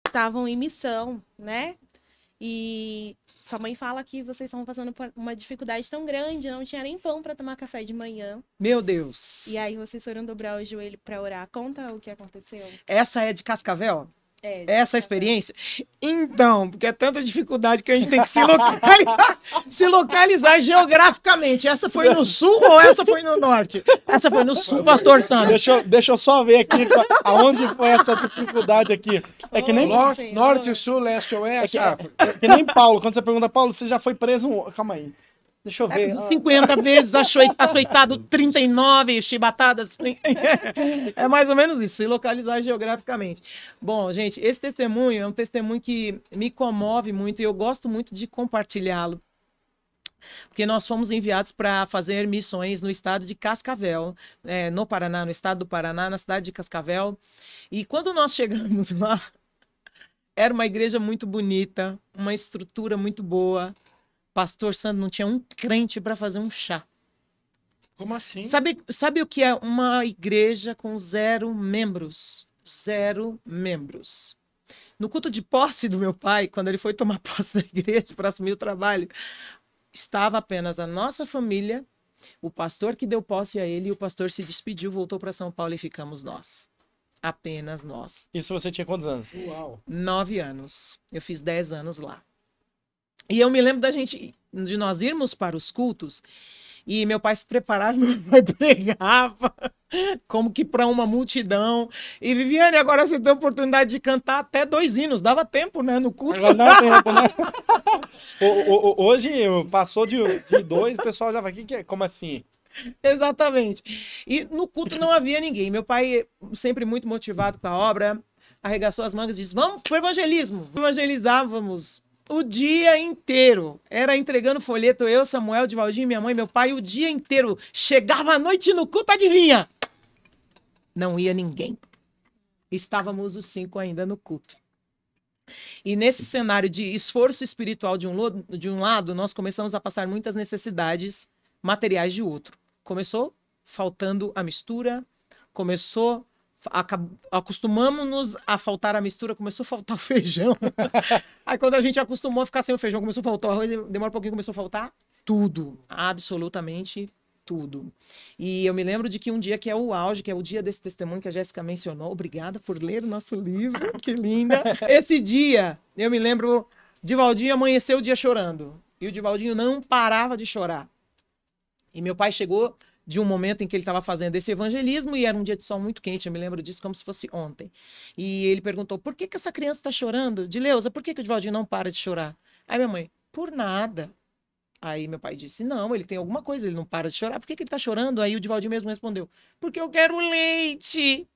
estavam em missão, né? E sua mãe fala que vocês estavam passando por uma dificuldade tão grande, não tinha nem pão para tomar café de manhã. Meu Deus. E aí vocês foram dobrar o joelho para orar. Conta o que aconteceu. Essa é de Cascavel? É, Essa experiência? Então, porque é tanta dificuldade que a gente tem que se localizar geograficamente. Essa foi no sul ou essa foi no norte? Essa foi no sul, pastor Sandro. Deixa eu só ver aqui aonde foi essa dificuldade aqui. É que nem, Norte, sul, leste, oeste. é que nem Paulo. Quando você pergunta, Paulo, você já foi preso? Calma aí. Deixa eu ver. 50 vezes açoitado 39 chibatadas. É mais ou menos isso, se localizar geograficamente. Bom, gente, esse testemunho é um testemunho que me comove muito e eu gosto muito de compartilhá-lo. Porque nós fomos enviados para fazer missões no estado de Cascavel, no Paraná, no estado do Paraná, na cidade de Cascavel. E quando nós chegamos lá, era uma igreja muito bonita, uma estrutura muito boa. Pastor Sandro não tinha um crente para fazer um chá. Como assim? Sabe o que é uma igreja com 0 membros? 0 membros. No culto de posse do meu pai, quando ele foi tomar posse da igreja para assumir o trabalho, estava apenas a nossa família, o pastor que deu posse a ele, e o pastor se despediu, voltou para São Paulo e ficamos nós. Apenas nós. Isso você tinha quantos anos? Uau. 9 anos. Eu fiz 10 anos lá. E eu me lembro de nós irmos para os cultos e meu pai se preparava, meu pai pregava como que para uma multidão. E Viviane, agora você tem a oportunidade de cantar até 2 hinos, dava tempo, né, no culto. Agora dá tempo, né? Hoje passou de 2, o pessoal já vai, como assim? Exatamente. E no culto não havia ninguém. Meu pai, sempre muito motivado com a obra, arregaçou as mangas e disse, vamos pro evangelismo. Evangelizávamos o dia inteiro. Era entregando folheto, eu, Samuel, Divaldinho, minha mãe, meu pai, o dia inteiro. Chegava à noite no culto, adivinha? Não ia ninguém. Estávamos os 5 ainda no culto. E nesse cenário de esforço espiritual de um lado, nós começamos a passar muitas necessidades materiais de outro. Começou faltando a mistura, acostumamos-nos a faltar a mistura, começou a faltar o feijão. Aí quando a gente acostumou a ficar sem o feijão, começou a faltar o arroz, demora um pouquinho, começou a faltar tudo, absolutamente tudo. E eu me lembro de que um dia que é o auge, que é o dia desse testemunho que a Jéssica mencionou, obrigada por ler o nosso livro, que linda. Esse dia, eu me lembro, Divaldinho amanheceu o dia chorando, e o Divaldinho não parava de chorar. E meu pai chegou de um momento em que ele estava fazendo esse evangelismo e era um dia de sol muito quente, eu me lembro disso como se fosse ontem. E ele perguntou, por que essa criança está chorando? Dileuza, por que o Divaldinho não para de chorar? Aí minha mãe, por nada. Aí meu pai disse, não, ele tem alguma coisa, ele não para de chorar, por que ele está chorando? Aí o Divaldinho mesmo respondeu, porque eu quero leite.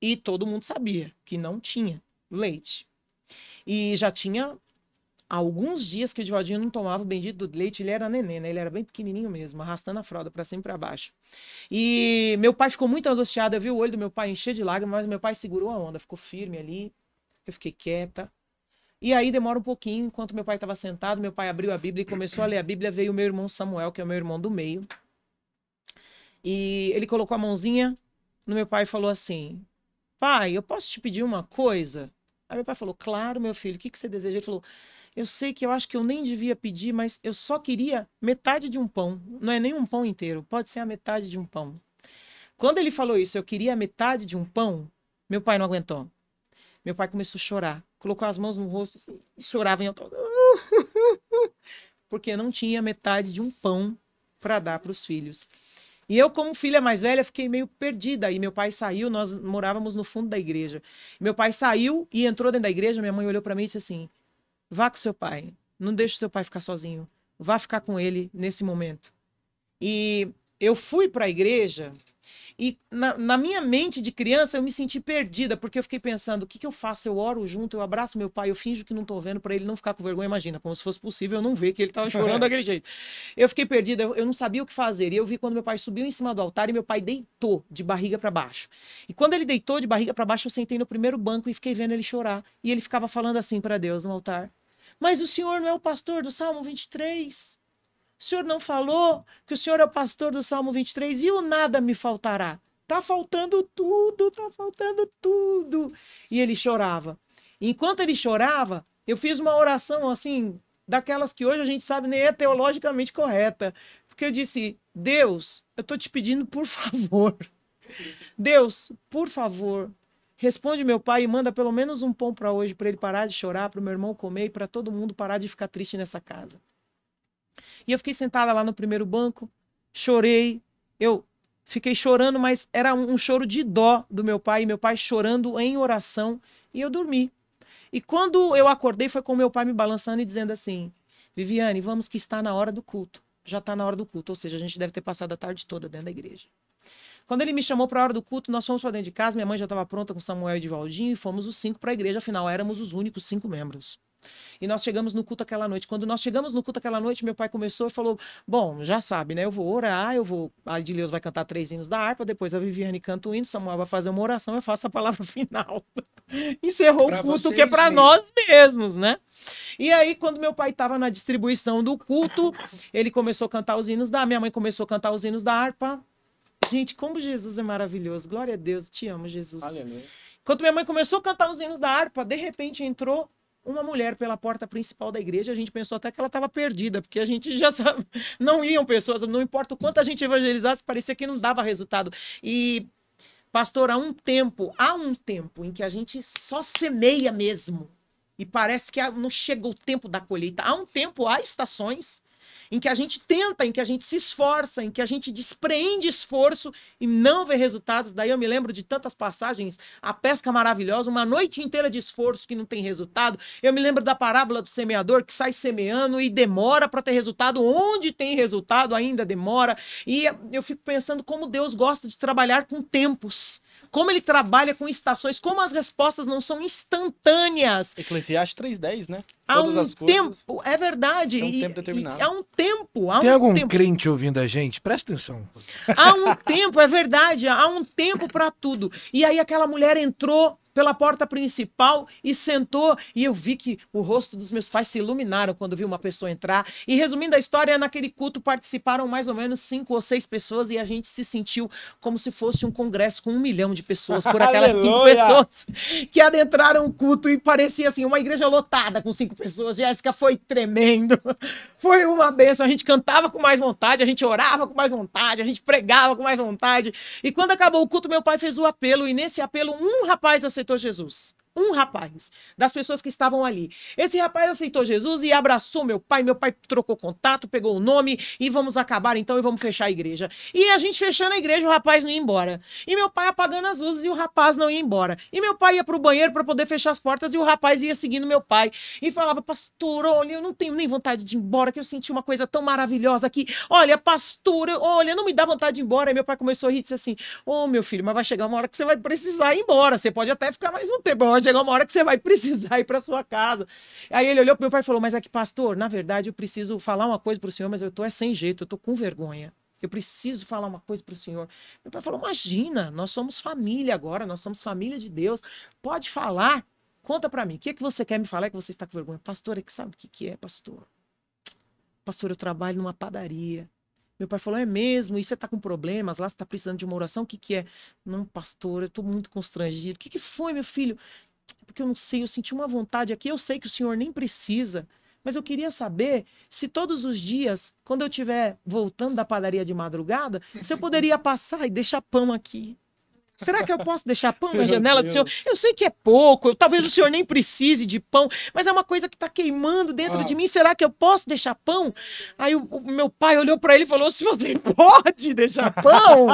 E todo mundo sabia que não tinha leite. E já tinha alguns dias que o Divaldinho não tomava o bendito do leite, ele era neném, né? Ele era bem pequenininho mesmo, arrastando a fralda para cima e para baixo. E meu pai ficou muito angustiado, eu vi o olho do meu pai encher de lágrimas, mas meu pai segurou a onda, ficou firme ali, eu fiquei quieta. E aí demora um pouquinho, enquanto meu pai estava sentado, meu pai abriu a Bíblia e começou a ler a Bíblia, veio o meu irmão Samuel, que é o meu irmão do meio. E ele colocou a mãozinha no meu pai e falou assim, pai, eu posso te pedir uma coisa? Aí meu pai falou, claro, meu filho, o que você deseja? Ele falou, eu sei que eu acho que eu nem devia pedir, mas eu só queria metade de um pão. Não é nem um pão inteiro, pode ser a metade de um pão. Quando ele falou isso, eu queria a metade de um pão, meu pai não aguentou. Meu pai começou a chorar, colocou as mãos no rosto assim, e chorava em alto. Porque não tinha metade de um pão para dar para os filhos. E eu, como filha mais velha, fiquei meio perdida. E meu pai saiu, nós morávamos no fundo da igreja. Meu pai saiu e entrou dentro da igreja, minha mãe olhou para mim e disse assim, vá com seu pai, não deixe seu pai ficar sozinho, vá ficar com ele nesse momento. E eu fui para a igreja e na minha mente de criança eu me senti perdida, porque eu fiquei pensando, o que eu faço? Eu oro junto, eu abraço meu pai, eu finjo que não estou vendo para ele não ficar com vergonha, imagina, como se fosse possível eu não ver que ele estava chorando daquele jeito. Eu fiquei perdida, eu não sabia o que fazer, e eu vi quando meu pai subiu em cima do altar e meu pai deitou de barriga para baixo. E quando ele deitou de barriga para baixo, eu sentei no primeiro banco e fiquei vendo ele chorar, e ele ficava falando assim para Deus no altar, mas o senhor não é o pastor do Salmo 23? O senhor não falou que o senhor é o pastor do Salmo 23 e o nada me faltará? Tá faltando tudo, tá faltando tudo. E ele chorava. Enquanto ele chorava, eu fiz uma oração assim, daquelas que hoje a gente sabe nem é teologicamente correta. Porque eu disse, Deus, eu estou te pedindo por favor. Deus, por favor, responde meu pai e manda pelo menos um pão para hoje, para ele parar de chorar, para o meu irmão comer e para todo mundo parar de ficar triste nessa casa. E eu fiquei sentada lá no primeiro banco, chorei, eu fiquei chorando, mas era um choro de dó do meu pai, e meu pai chorando em oração, e eu dormi. E quando eu acordei, foi com meu pai me balançando e dizendo assim, Viviane, vamos que está na hora do culto. Já está na hora do culto, ou seja, a gente deve ter passado a tarde toda dentro da igreja. Quando ele me chamou para a hora do culto, nós fomos para dentro de casa, minha mãe já estava pronta com Samuel e Divaldinho, e fomos os 5 para a igreja, afinal, éramos os únicos 5 membros. E nós chegamos no culto aquela noite. Quando nós chegamos no culto aquela noite, meu pai começou e falou, bom, já sabe, né, eu vou orar, a Edileus vai cantar 3 hinos da harpa, depois a Viviane canta o hino, Samuel vai fazer uma oração, eu faço a palavra final. Encerrou o culto, que é para nós mesmos, né? E aí, quando meu pai estava na distribuição do culto, ele começou a cantar os hinos minha mãe começou a cantar os hinos da harpa. Gente, como Jesus é maravilhoso. Glória a Deus, te amo, Jesus. Aleluia. Quando minha mãe começou a cantar os hinos da harpa, de repente entrou uma mulher pela porta principal da igreja. A gente pensou até que ela estava perdida, porque a gente já sabe, não iam pessoas, não importa o quanto a gente evangelizasse, parecia que não dava resultado. E, pastor, há um tempo em que a gente só semeia mesmo, e parece que não chega o tempo da colheita. Há estações em que a gente tenta, em que a gente se esforça, em que a gente despreende esforço e não vê resultados. Daí eu me lembro de tantas passagens, a pesca maravilhosa, uma noite inteira de esforço que não tem resultado. Eu me lembro da parábola do semeador que sai semeando e demora para ter resultado. Onde tem resultado ainda demora. E eu fico pensando como Deus gosta de trabalhar com tempos. Como ele trabalha com estações, como as respostas não são instantâneas. Eclesiastes 3:10, né? Há Todas as coisas. Tempo, é verdade. Tem um tempo determinado. Há um tempo. Tem algum tempo. crente ouvindo a gente? Presta atenção. Há um tempo, é verdade. Há um tempo para tudo. E aí aquela mulher entrou pela porta principal e sentou, e eu vi que o rosto dos meus pais se iluminaram quando vi uma pessoa entrar. E resumindo a história, naquele culto participaram mais ou menos 5 ou 6 pessoas e a gente se sentiu como se fosse um congresso com 1 milhão de pessoas por aquelas 5 pessoas que adentraram o culto e parecia assim, uma igreja lotada com 5 pessoas. Jéssica, foi tremendo. Foi uma bênção. A gente cantava com mais vontade, a gente orava com mais vontade, a gente pregava com mais vontade. E quando acabou o culto, meu pai fez o apelo, e nesse apelo um rapaz aceitou Jesus. Um rapaz das pessoas que estavam ali. Esse rapaz aceitou Jesus e abraçou meu pai. Meu pai trocou contato, pegou o nome e vamos acabar então e vamos fechar a igreja. E a gente fechando a igreja, o rapaz não ia embora. E meu pai apagando as luzes e o rapaz não ia embora. E meu pai ia pro banheiro para poder fechar as portas e o rapaz ia seguindo meu pai. E falava, pastor, olha, eu não tenho nem vontade de ir embora, que eu senti uma coisa tão maravilhosa aqui. Olha, pastor, olha, não me dá vontade de ir embora. E meu pai começou a rir e disse assim, ô meu filho, mas vai chegar uma hora que você vai precisar ir embora. Você pode até ficar mais um tempo, mas chegar uma hora que você vai precisar ir para sua casa. Aí ele olhou para meu pai e falou, mas é que, pastor, na verdade eu preciso falar uma coisa para o senhor, mas eu tô sem jeito, eu tô com vergonha. Eu preciso falar uma coisa para o senhor. Meu pai falou, imagina, nós somos família agora, nós somos família de Deus. Pode falar, conta para mim. O que é que você quer me falar que você está com vergonha? Pastor, é que sabe o que é, pastor? Pastor, eu trabalho numa padaria. Meu pai falou, é mesmo? E você tá com problemas lá? Você tá precisando de uma oração? O que é? Não, pastor, eu tô muito constrangido. O que foi, meu filho? Porque eu não sei, eu senti uma vontade aqui, eu sei que o senhor nem precisa, mas eu queria saber se todos os dias, quando eu estiver voltando da padaria de madrugada, se eu poderia passar e deixar pão aqui. Será que eu posso deixar pão na janela do senhor? Eu sei que é pouco, talvez o senhor nem precise de pão, mas é uma coisa que está queimando dentro de mim. Será que eu posso deixar pão? Aí o meu pai olhou para ele e falou, se você pode deixar pão,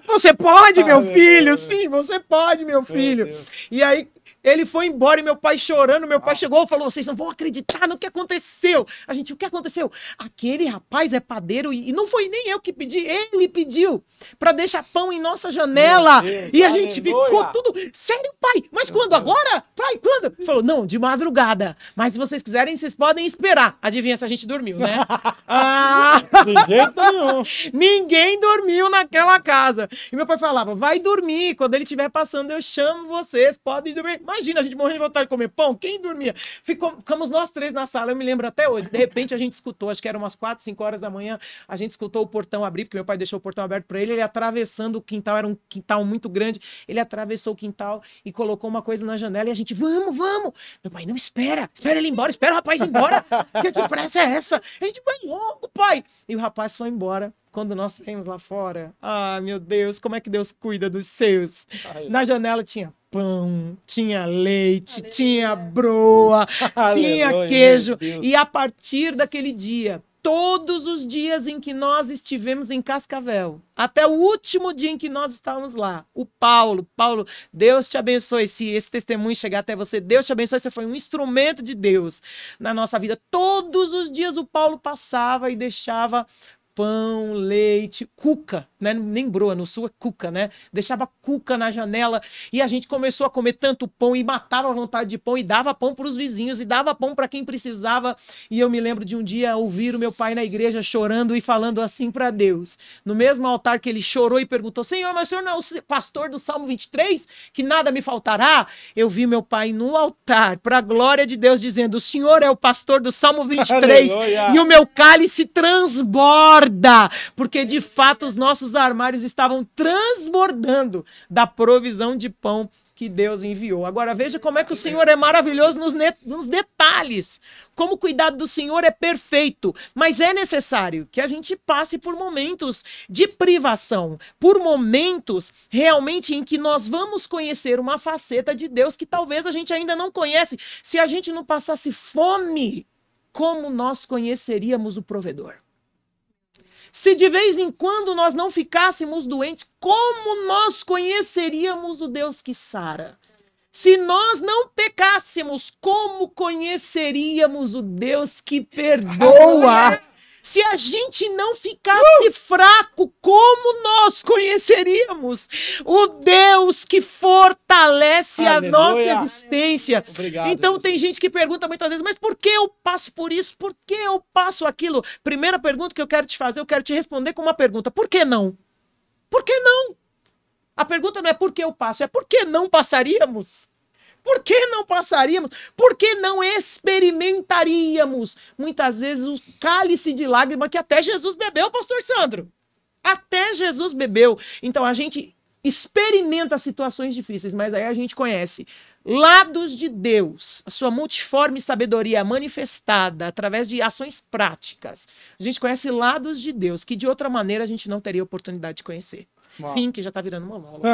você pode, meu filho. Sim, você pode, meu filho. E aí ele foi embora e meu pai chorando, meu pai chegou e falou, vocês não vão acreditar no que aconteceu. A gente, o que aconteceu? Aquele rapaz é padeiro e não foi nem eu que pedi, ele pediu para deixar pão em nossa janela. E a gente ficou tudo, sério, pai? Mas quando? Agora? Pai, quando? Ele falou, não, de madrugada. Mas se vocês quiserem, vocês podem esperar. Adivinha se a gente dormiu, né? De jeito nenhum. Ninguém dormiu naquela casa. E meu pai falava, vai dormir. Quando ele estiver passando, eu chamo vocês, podem dormir. Imagina, a gente morrendo de vontade de comer pão, quem dormia? Ficamos nós 3 na sala, eu me lembro até hoje. De repente a gente escutou, acho que era umas 4, 5 horas da manhã, a gente escutou o portão abrir, porque meu pai deixou o portão aberto para ele atravessando o quintal, era um quintal muito grande, ele atravessou o quintal e colocou uma coisa na janela e a gente, vamos. Meu pai, não, espera ele ir embora, espera o rapaz ir embora. Que pressa é essa? A gente vai logo, pai. E o rapaz foi embora. Quando nós saímos lá fora, meu Deus, como é que Deus cuida dos seus? Na janela tinha pão, tinha leite, aleluia, tinha broa, tinha queijo. E a partir daquele dia, todos os dias em que nós estivemos em Cascavel, até o último dia em que nós estávamos lá, o Paulo, Deus te abençoe, se esse testemunho chegar até você, Deus te abençoe, você foi um instrumento de Deus na nossa vida. Todos os dias o Paulo passava e deixava pão, leite, cuca, né? Nem broa, no sul é cuca, né? Deixava cuca na janela e a gente começou a comer tanto pão e matava a vontade de pão e dava pão para os vizinhos e dava pão para quem precisava. E eu me lembro de um dia ouvir o meu pai na igreja chorando e falando assim para Deus. No mesmo altar que ele chorou e perguntou, Senhor, mas o Senhor não é o pastor do Salmo 23? Que nada me faltará? Eu vi meu pai no altar, para a glória de Deus, dizendo, o Senhor é o pastor do Salmo 23 e o meu cálice transborda. Porque de fato os nossos armários estavam transbordando da provisão de pão que Deus enviou. Agora veja como é que o Senhor é maravilhoso nos detalhes. Como o cuidado do Senhor é perfeito. Mas é necessário que a gente passe por momentos de privação, por momentos realmente em que nós vamos conhecer uma faceta de Deus que talvez a gente ainda não conhece. Se a gente não passasse fome, como nós conheceríamos o provedor? Se de vez em quando nós não ficássemos doentes, como nós conheceríamos o Deus que sara? Se nós não pecássemos, como conheceríamos o Deus que perdoa? Se a gente não ficasse fraco, como nós conheceríamos o Deus que fortalece a nossa existência? Obrigado, então tem gente que pergunta muitas vezes, mas por que eu passo por isso? Por que eu passo aquilo? Primeira pergunta que eu quero te fazer, eu quero te responder com uma pergunta. Por que não? Por que não? A pergunta não é por que eu passo, é por que não passaríamos? Por que não passaríamos? Por que não experimentaríamos, muitas vezes, o cálice de lágrima que até Jesus bebeu, pastor Sandro? Até Jesus bebeu. Então, a gente experimenta situações difíceis, mas aí a gente conhece lados de Deus, a sua multiforme sabedoria manifestada através de ações práticas. A gente conhece lados de Deus que, de outra maneira, a gente não teria oportunidade de conhecer. Fim, que já está virando monólogo.